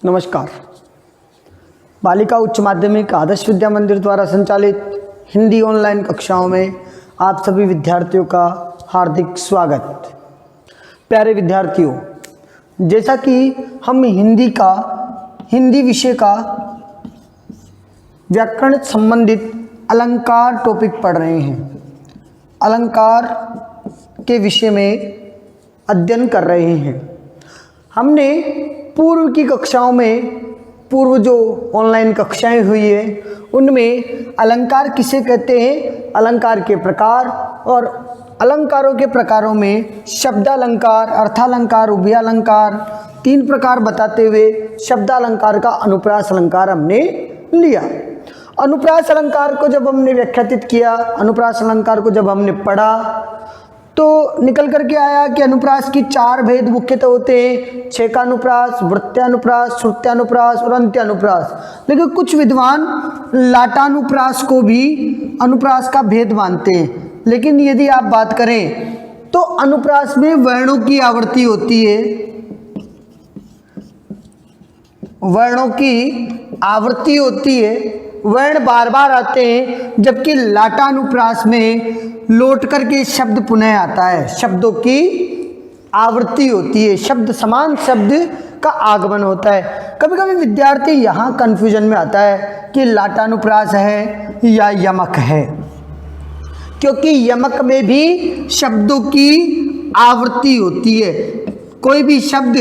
नमस्कार। बालिका उच्च माध्यमिक आदर्श विद्या मंदिर द्वारा संचालित हिंदी ऑनलाइन कक्षाओं में आप सभी विद्यार्थियों का हार्दिक स्वागत। प्यारे विद्यार्थियों, जैसा कि हम हिंदी विषय का व्याकरण संबंधित अलंकार टॉपिक पढ़ रहे हैं, अलंकार के विषय में अध्ययन कर रहे हैं। हमने पूर्व की कक्षाओं में, पूर्व जो ऑनलाइन कक्षाएं हुई है उनमें अलंकार किसे कहते हैं, अलंकार के प्रकार और अलंकारों के प्रकारों में शब्दालंकार, अर्थालंकार, उभयालंकार, 3 प्रकार बताते हुए शब्दालंकार का अनुप्रास अलंकार हमने लिया। अनुप्रास अलंकार को जब हमने व्याख्यातित किया, अनुप्रास अलंकार को जब हमने पढ़ा तो निकल करके आया कि अनुप्रास की 4 भेद मुख्यतः होते हैं, छेकानुप्रास, वृत्त्यानुप्रास, श्रुत्यानुप्रास और अंत्यानुप्रास। लेकिन कुछ विद्वान लाटानुप्रास को भी अनुप्रास का भेद मानते हैं। लेकिन यदि आप बात करें तो अनुप्रास में वर्णों की आवृत्ति होती है, वर्णों की आवृत्ति होती है, वर्ण बार बार आते हैं, जबकि लाटानुप्रास में लौट करके शब्द पुनः आता है, शब्दों की आवृत्ति होती है, शब्द समान शब्द का आगमन होता है। कभी कभी विद्यार्थी यहाँ कंफ्यूजन में आता है कि लाटानुप्रास है या यमक है, क्योंकि यमक में भी शब्दों की आवृत्ति होती है। कोई भी शब्द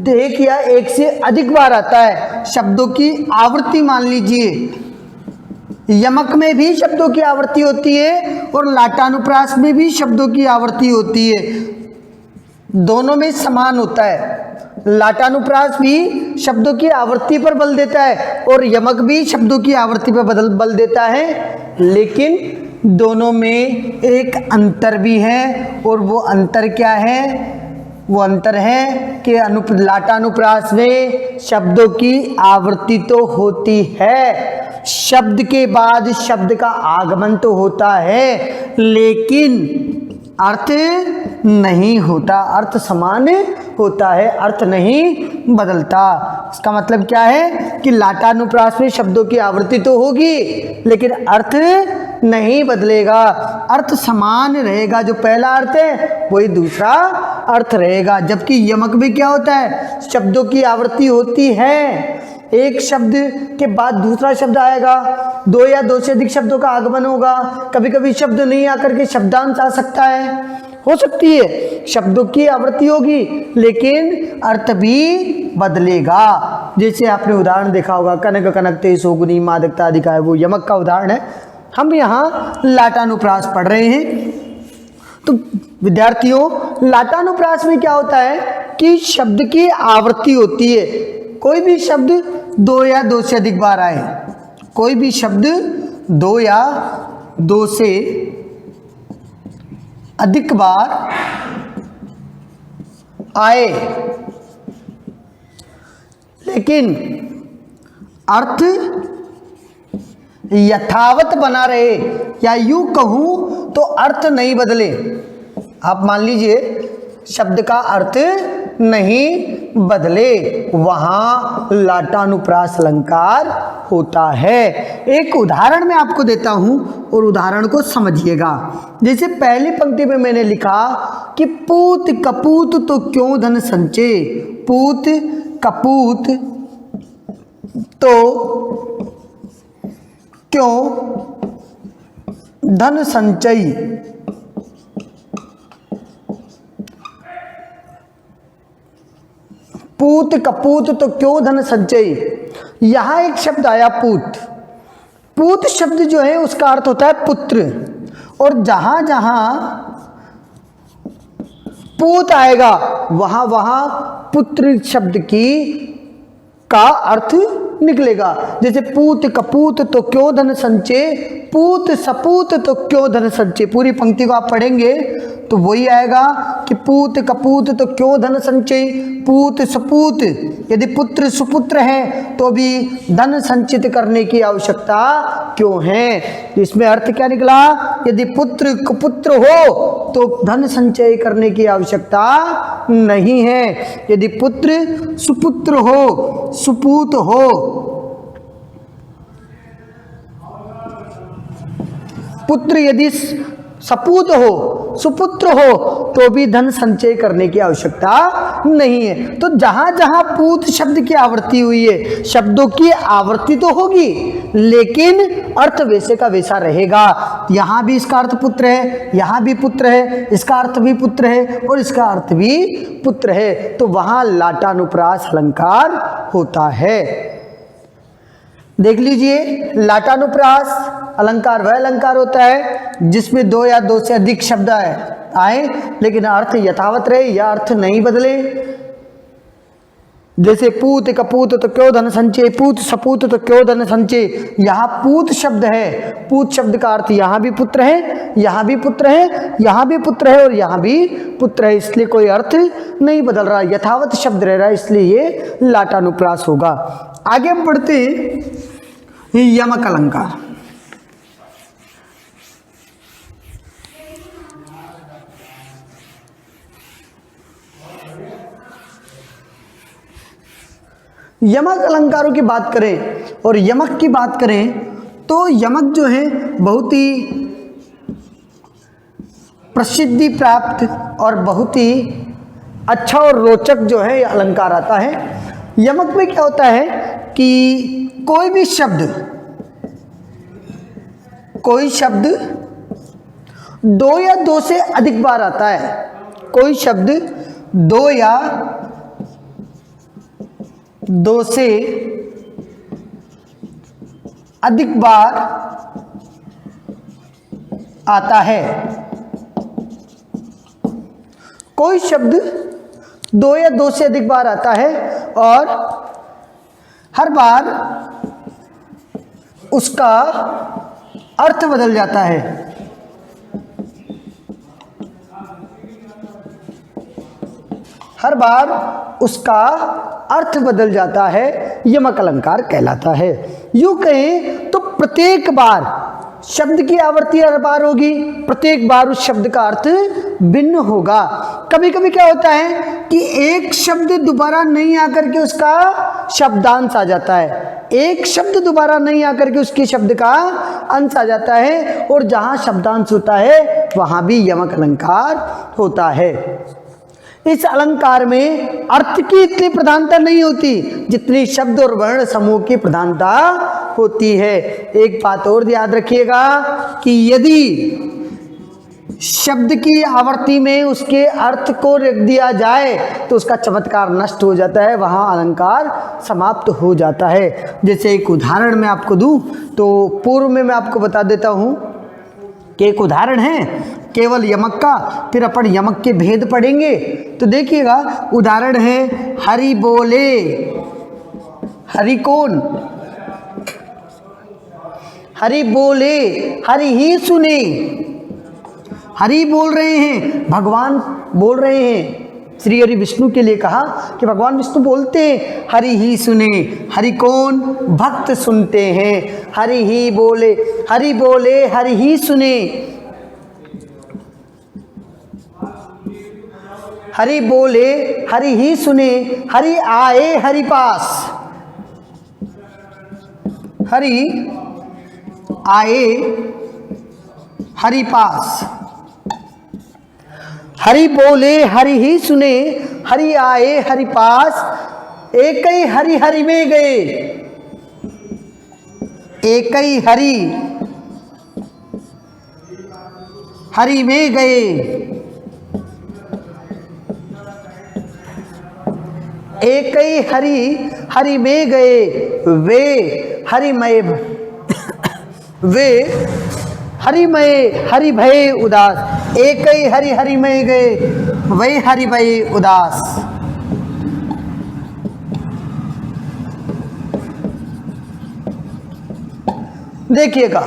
1 या 1 से अधिक बार आता है, शब्दों की आवृत्ति मान लीजिए। यमक में भी शब्दों की आवृत्ति होती है और लाटानुप्रास में भी शब्दों की आवृत्ति होती है, दोनों में समान होता है। लाटानुप्रास भी शब्दों की आवृत्ति पर बल देता है और यमक भी शब्दों की आवृत्ति पर बल देता है, लेकिन दोनों में एक अंतर भी है। और वो अंतर क्या है? वो अंतर है कि लाटानुप्रास में शब्दों की आवृत्ति तो होती है, शब्द के बाद शब्द का आगमन तो होता है, लेकिन अर्थ नहीं होता, अर्थ समान होता है, अर्थ नहीं बदलता। इसका मतलब क्या है कि लाटानुप्रास में शब्दों की आवृत्ति तो होगी लेकिन अर्थ नहीं बदलेगा, अर्थ समान रहेगा। जो पहला अर्थ है वही दूसरा अर्थ रहेगा। जबकि यमक में क्या होता है? शब्दों की आवृत्ति होती है, एक शब्द के बाद दूसरा शब्द आएगा, 2 या 2 से अधिक शब्दों का आगमन होगा। कभी कभी शब्द नहीं आकर के शब्दांश आ सकता है, हो सकती है, शब्दों की आवृत्ति होगी लेकिन अर्थ भी बदलेगा। जैसे आपने उदाहरण देखा होगा, कनक कनकते सोगुनी मादकता अधिका है, वो यमक का उदाहरण है। हम यहाँ लाटानुप्रास पढ़ रहे हैं। तो विद्यार्थियों, लाटानुप्रास में क्या होता है कि शब्द की आवृत्ति होती है। कोई भी शब्द 2 या 2 से अधिक बार आए, कोई भी शब्द 2 या 2 से अधिक बार आए, लेकिन अर्थ यथावत बना रहे, या यूं कहूं तो अर्थ नहीं बदले। आप मान लीजिए शब्द का अर्थ नहीं बदले, वहां लाटानुप्रास अलंकार होता है। एक उदाहरण मैं आपको देता हूं और उदाहरण को समझिएगा। जैसे पहली पंक्ति में मैंने लिखा कि पूत कपूत तो क्यों धन संचय, पूत कपूत तो क्यों धन संचय। पूत कपूत तो क्यों धन संचय। यहां एक शब्द आया पूत। पूत शब्द जो है उसका अर्थ होता है पुत्र, और जहां जहां पूत आएगा वहां वहां पुत्र शब्द का अर्थ निकलेगा। जैसे पूत कपूत तो क्यों धन संचय, पूत सपूत तो क्यों धन संचय। पूरी पंक्ति को आप पढ़ेंगे तो वही आएगा कि पूत कपूत तो क्यों धन संचय, पूत सपूत, यदि पुत्र सुपुत्र है तो भी धन संचित करने की आवश्यकता क्यों है। तो इसमें अर्थ क्या निकला, यदि पुत्र कुपुत्र हो तो धन संचय करने की आवश्यकता नहीं है। यदि पुत्र सुपुत्र हो, सुपूत हो, पुत्र यदि सपूत हो, सुपुत्र हो तो भी धन संचय करने की आवश्यकता नहीं है। तो जहां जहां पूत शब्द की आवृत्ति हुई है, शब्दों की आवृत्ति तो होगी लेकिन अर्थ वैसे का वैसा रहेगा। यहां भी इसका अर्थ पुत्र है, यहां भी पुत्र है, इसका अर्थ भी पुत्र है और इसका अर्थ भी पुत्र है, तो वहां लाटानुप्रास अलंकार होता है। देख लीजिए, लाटानुप्रास अलंकार वह अलंकार होता है जिसमें दो या दो से अधिक शब्द आए लेकिन अर्थ यथावत रहे या अर्थ नहीं बदले। जैसे पूत कपूत तो क्यों धन संचय, पूत सपूत तो क्यों धन संचय। यहाँ पूत शब्द है, पूत शब्द का अर्थ यहाँ भी पुत्र है, यहाँ भी पुत्र है, यहाँ भी पुत्र है और यहाँ भी पुत्र है, इसलिए कोई अर्थ नहीं बदल रहा, यथावत शब्द रह रहा है, इसलिए ये लाटानुप्रास होगा। आगे हम पढ़ते हैं यमक अलंकार। यमक अलंकारों की बात करें और यमक की बात करें तो यमक जो है बहुत ही प्रसिद्धि प्राप्त और बहुत ही अच्छा और रोचक जो है अलंकार आता है। यमक में क्या होता है कि कोई शब्द दो या दो से अधिक बार आता है, कोई शब्द दो या दो से अधिक बार आता है। कोई शब्द दो या दो से अधिक बार आता है और हर बार उसका अर्थ बदल जाता है। हर बार उसका अर्थ बदल जाता है, यमक अलंकार कहलाता है। यूं कहें तो प्रत्येक बार शब्द की आवृत्ति हर बार होगी, प्रत्येक बार उस शब्द का अर्थ भिन्न होगा। कभी कभी क्या होता है कि एक शब्द दोबारा नहीं आकर के उसका शब्दांश आ जाता है, एक शब्द दोबारा नहीं आकर के उसके शब्द का अंश आ जाता है, और जहां शब्दांश होता है वहां भी यमक अलंकार होता है। इस अलंकार में अर्थ की इतनी प्रधानता नहीं होती जितनी शब्द और वर्ण समूह की प्रधानता होती है। एक बात और याद रखिएगा कि यदि शब्द की आवृत्ति में उसके अर्थ को रख दिया जाए तो उसका चमत्कार नष्ट हो जाता है, वहां अलंकार समाप्त हो जाता है। जैसे एक उदाहरण मैं आपको दूं तो पूर्व में मैं आपको बता देता हूं कि एक उदाहरण है केवल यमक का, फिर अपन यमक के भेद पढ़ेंगे। तो देखिएगा, उदाहरण है हरि बोले, हरि कौन, हरि बोले हरि ही सुने। हरि बोल रहे हैं, भगवान बोल रहे हैं। श्री हरि विष्णु के लिए कहा कि भगवान विष्णु बोलते हैं, हरि ही सुने। हरि कौन, भक्त सुनते हैं। हरि ही बोले, हरि बोले हरि ही सुने। हरि बोले हरि ही सुने, हरि आए हरि पास। हरि आए हरि पास। हरि बोले हरि ही सुने, हरि आए हरि पास। एक ही हरि हरि में गए, एक ही हरि हरि में गए। एक ही हरि हरि में गए, वे हरिमय वे हरिमय हरि भय उदास। एक ही हरि हरि में गए, वे हरि भय उदास। देखिएगा,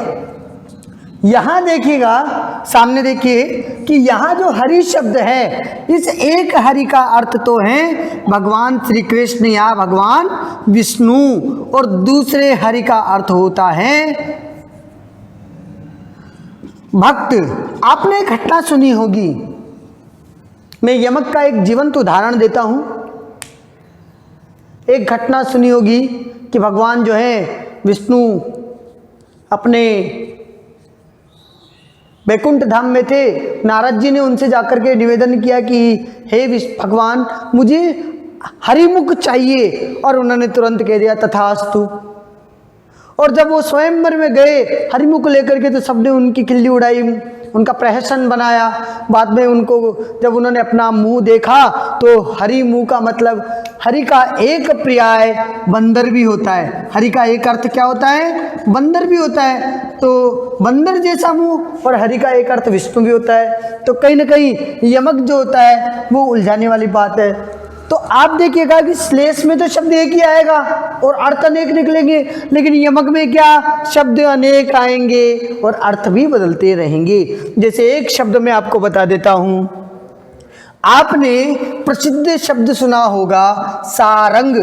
यहां देखिएगा, सामने देखिए कि यहां जो हरि शब्द है, इस एक हरि का अर्थ तो है भगवान श्री कृष्ण या भगवान विष्णु, और दूसरे हरि का अर्थ होता है भक्त। आपने एक घटना सुनी होगी, मैं यमक का एक जीवंत उदाहरण देता हूं। एक घटना सुनी होगी कि भगवान जो है विष्णु अपने वैकुंठ धाम में थे। नारद जी ने उनसे जाकर के निवेदन किया कि हे भगवान, मुझे हरिमुख चाहिए, और उन्होंने तुरंत कह दिया तथास्तु। और जब वो स्वयंवर में गए हरिमुख लेकर के, तो सबने उनकी खिल्ली उड़ाई, उनका प्रहसन बनाया। बाद में उनको जब उन्होंने अपना मुंह देखा, तो हरि मुंह का मतलब, हरि का एक पर्याय बंदर भी होता है। हरि का एक अर्थ क्या होता है? बंदर भी होता है। तो बंदर जैसा मुंह, और हरि का एक अर्थ विष्णु भी होता है। तो कहीं ना कहीं यमक जो होता है वो उलझाने वाली बात है। तो आप देखिएगा कि श्लेष में तो शब्द एक ही आएगा और अर्थ अनेक निकलेंगे, लेकिन यमक में क्या, शब्द अनेक आएंगे और अर्थ भी बदलते रहेंगे। जैसे एक शब्द मैं आपको बता देता हूं, आपने प्रसिद्ध शब्द सुना होगा सारंग।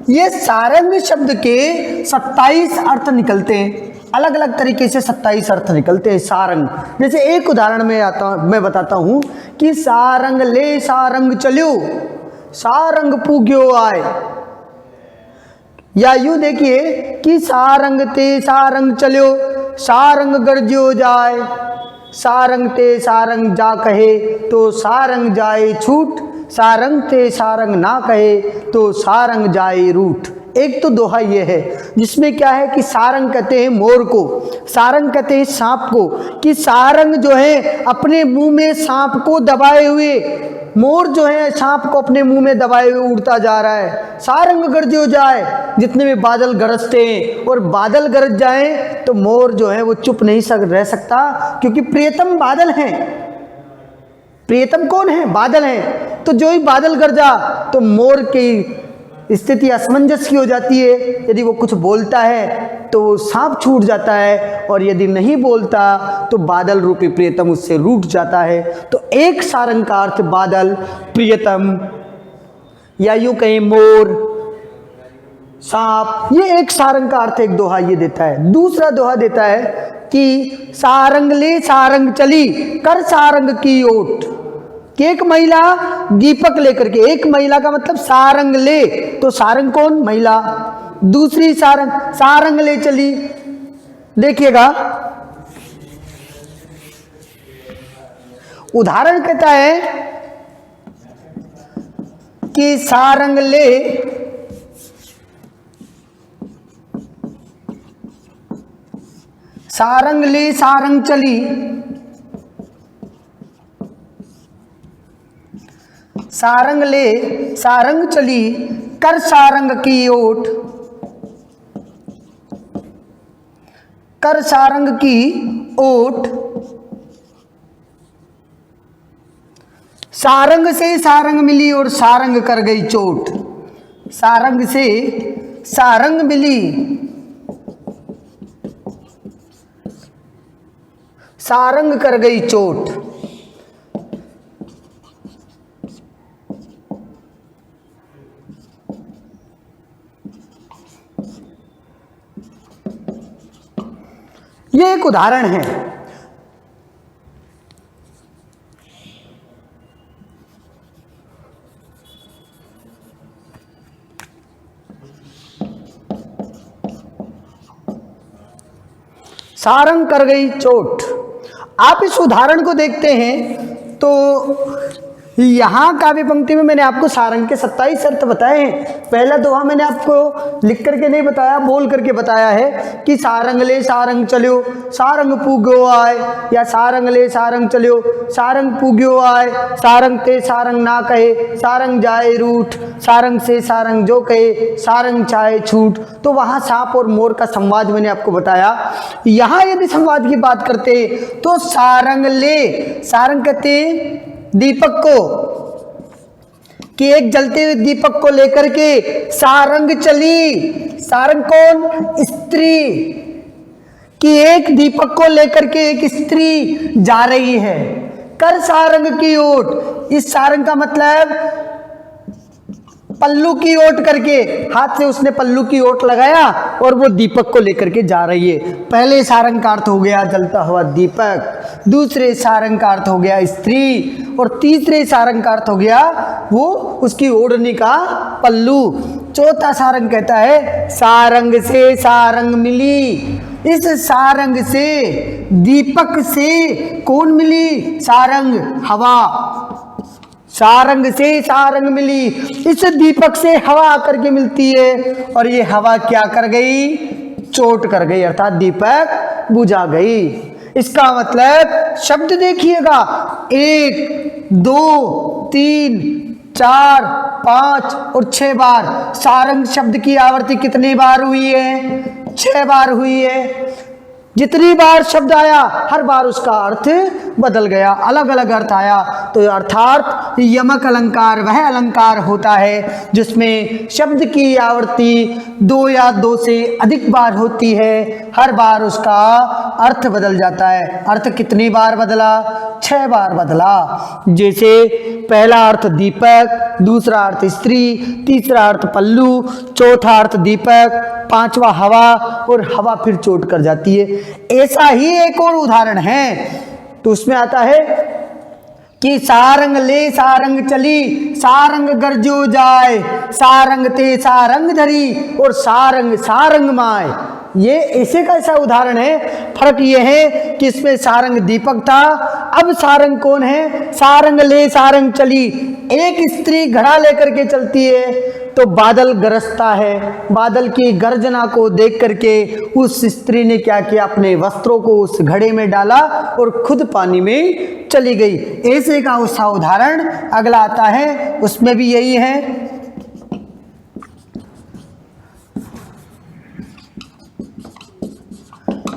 ये सारंग शब्द के 27 अर्थ निकलते हैं, अलग अलग तरीके से 27 अर्थ निकलते हैं सारंग। जैसे एक उदाहरण मैं बताता हूं कि सारंग ले सारंग चल्यो, सारंग पूग्यो आए। या यूं देखिए कि सारंग ते सारंग चल्यो, सारंग गरज्यो जाए, सारंग ते सारंग जा कहे तो सारंग जाए छूट, सारंग ते सारंग ना कहे तो सारंग जाए रूठ। एक तो दोहा ये है जिसमें क्या है कि सारंग कहते हैं मोर को, सारंग कहते हैं सांप को, कि सारंग जो है अपने मुंह में सांप को दबाए हुए, मोर जो है सांप को अपने मुंह में दबाए हुए उड़ता जा रहा है। सारंग गरजो जाए, जितने भी बादल गरजते हैं, और बादल गरज जाए तो मोर जो है वो चुप नहीं रह सकता, क्योंकि प्रियतम बादल हैं। प्रियतम कौन है? बादल हैं। तो जो ही बादल गरजा तो मोर की स्थिति असमंजस की हो जाती है। यदि वो कुछ बोलता है तो सांप छूट जाता है, और यदि नहीं बोलता तो बादल रूपी प्रियतम उससे रूठ जाता है। तो एक सारंग का अर्थ बादल, प्रियतम, या यूं कहें मोर, सांप, ये एक सारंग का अर्थ एक दोहा ये देता है। दूसरा दोहा देता है कि सारंग ले सारंग चली, कर सारंग की ओट। कि एक महिला दीपक लेकर के, एक महिला का मतलब सारंग ले, तो सारंग कौन? महिला। दूसरी सारंग, सारंग ले चली। देखिएगा उदाहरण कहता है कि सारंग ले सारंग चली, सारंग ले सारंग चली, कर सारंग की ओट, कर सारंग की ओट। सारंग से सारंग मिली और सारंग कर गई चोट। सारंग से सारंग मिली, सारंग कर गई चोट। ये एक उदाहरण है। सारंग कर गई चोट। आप इस उदाहरण को देखते हैं तो यहाँ काव्य पंक्ति में मैंने आपको सारंग के 27 अर्थ बताए हैं। पहला दोहा मैंने आपको लिख करके नहीं बताया, बोल करके बताया है कि सारंग ले सारंग चल्यो, सारंग पूग्यो आए, या सारंग ले सारंग चल्यो, सारंग पूग्यो आए, सारंग ते सारंग ना कहे, सारंग जाए रूठ, सारंग से सारंग जो कहे, सारंग चाहे छूट। तो वहाँ सांप और मोर का संवाद मैंने आपको बताया। यहाँ यदि संवाद की बात करते तो सारंग ले, सारंग कहते दीपक को, कि एक जलते हुए दीपक को लेकर के सारंग चली। सारंग कौन? स्त्री। कि एक दीपक को लेकर के एक स्त्री जा रही है कर सारंग की ओट। इस सारंग का मतलब पल्लू की ओट करके, हाथ से उसने पल्लू की ओट लगाया और वो दीपक को लेकर के जा रही है। पहले सारंग का अर्थ हो गया जलता हुआ दीपक, दूसरे सारंग का अर्थ हो गया स्त्री, और तीसरे सारंग का अर्थ हो गया वो उसकी ओढ़नी का पल्लू। चौथा सारंग कहता है सारंग से सारंग मिली। इस सारंग से, दीपक से कौन मिली? सारंग, हवा। सारंग से सारंग मिली, इस दीपक से हवा आकर के मिलती है, और ये हवा क्या कर गई? चोट कर गई, अर्थात दीपक बुझा गई। इसका मतलब शब्द देखिएगा, 1 2 3 4 5 और 6 बार। सारंग शब्द की आवृत्ति कितनी बार हुई है? 6 बार हुई है। जितनी बार शब्द आया हर बार उसका अर्थ बदल गया, अलग अलग अर्थ आया। तो अर्थात यमक अलंकार वह अलंकार होता है जिसमें शब्द की आवृत्ति 2 या 2 से अधिक बार होती है, हर बार उसका अर्थ बदल जाता है। अर्थ कितनी बार बदला? 6 बार बदला। जैसे पहला अर्थ दीपक, दूसरा अर्थ स्त्री, तीसरा अर्थ पल्लू, चौथा अर्थ दीपक, पांचवा हवा, और हवा फिर चोट कर जाती है। ऐसा ही एक और उदाहरण है, तो उसमें आता है कि सारंग ले सारंग चली, सारंग गरजो जाए, सारंग ते सारंग धरी, और सारंग सारंग माए। ये ऐसे का ऐसा उदाहरण है। फर्क ये है कि इसमें सारंग दीपक था, अब सारंग कौन है? सारंग ले सारंग चली। एक स्त्री घड़ा लेकर के चलती है तो बादल गरजता है, बादल की गर्जना को देख करके उस स्त्री ने क्या किया? अपने वस्त्रों को उस घड़े में डाला और खुद पानी में चली गई। ऐसे का उसका उदाहरण अगला आता है, उसमें भी यही है।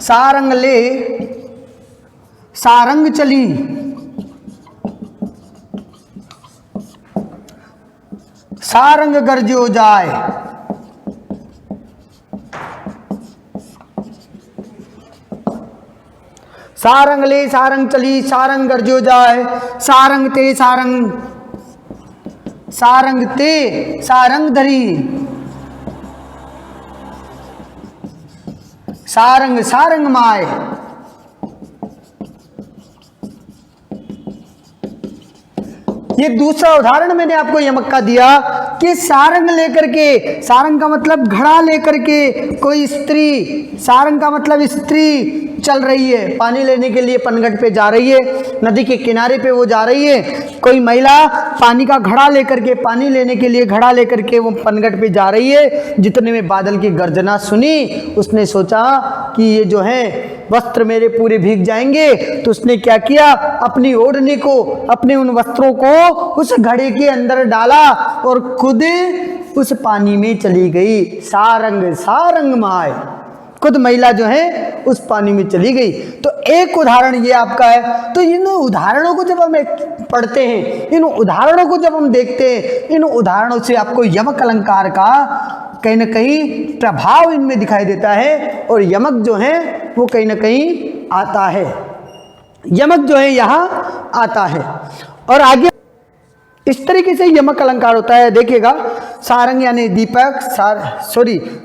सारंग ले सारंग चली, सारंग गरजो जाए। सारंग ले सारंग चली, सारंग गरजो जाए, सारंग ते सारंग, सारंग ते सारंग धरी, सारंग सारंग माए। ये दूसरा उदाहरण मैंने आपको यमक का दिया कि सारंग लेकर के, सारंग का मतलब घड़ा लेकर के कोई स्त्री, सारंग का मतलब स्त्री चल रही है, पानी लेने के लिए पनघट पे जा रही है, नदी के किनारे पे वो जा रही है। कोई महिला पानी का घड़ा लेकर के, पानी लेने के लिए घड़ा लेकर के वो पनघट पे जा रही है। जितने में बादल की गर्जना सुनी, उसने सोचा कि ये जो है वस्त्र मेरे पूरे भीग जाएंगे, तो उसने क्या किया? अपनी ओढ़नी को, अपने उन वस्त्रों को उस घड़े के अंदर डाला और खुद उस पानी में चली गई। सारंग सारंग माए, खुद महिला जो है उस पानी में चली गई। तो एक उदाहरण ये आपका है। तो इन उदाहरणों को जब हम पढ़ते हैं, इन उदाहरणों को जब हम देखते हैं, इन उदाहरणों से आपको यमक अलंकार का कहीं ना कहीं प्रभाव इनमें दिखाई देता है, और यमक जो है वो कहीं ना कहीं आता है, यमक जो है यहाँ आता है। और आगे इस तरीके से यमक अलंकार होता है। देखिएगा, सारंग यानी दीपक,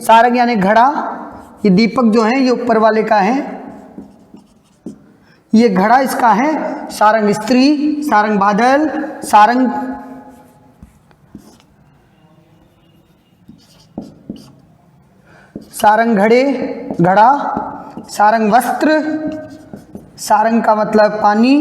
सारंग यानी घड़ा। ये दीपक जो है ये ऊपर वाले का है, ये घड़ा इसका है। सारंग स्त्री, सारंग बादल, सारंग सारंग घड़े, घड़ा, सारंग वस्त्र, सारंग का मतलब पानी,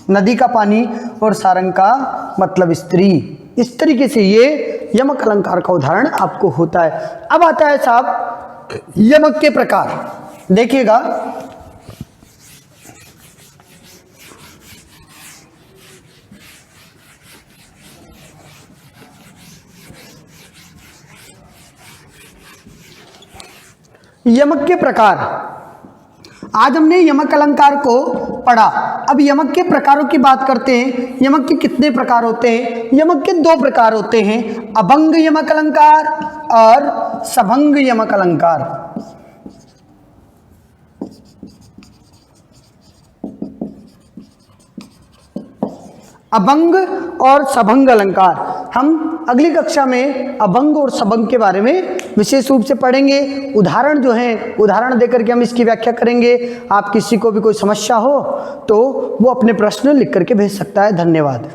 नदी का पानी, और सारंग का मतलब स्त्री। इस तरीके से ये यमक अलंकार का उदाहरण आपको होता है। अब आता है साहब यमक के प्रकार। देखिएगा, यमक के प्रकार। आज हमने यमक अलंकार को पढ़ा। अब यमक के प्रकारों की बात करते हैं। यमक के कितने प्रकार होते हैं? यमक के 2 प्रकार होते हैं, अभंग यमक अलंकार और सभंग यमक अलंकार। अभंग और सभंग अलंकार। हम अगली कक्षा में अभंग और सभंग के बारे में विशेष रूप से पढ़ेंगे। उदाहरण जो है, उदाहरण देकर के हम इसकी व्याख्या करेंगे। आप किसी को भी कोई समस्या हो तो वो अपने प्रश्न लिख करके भेज सकता है। धन्यवाद।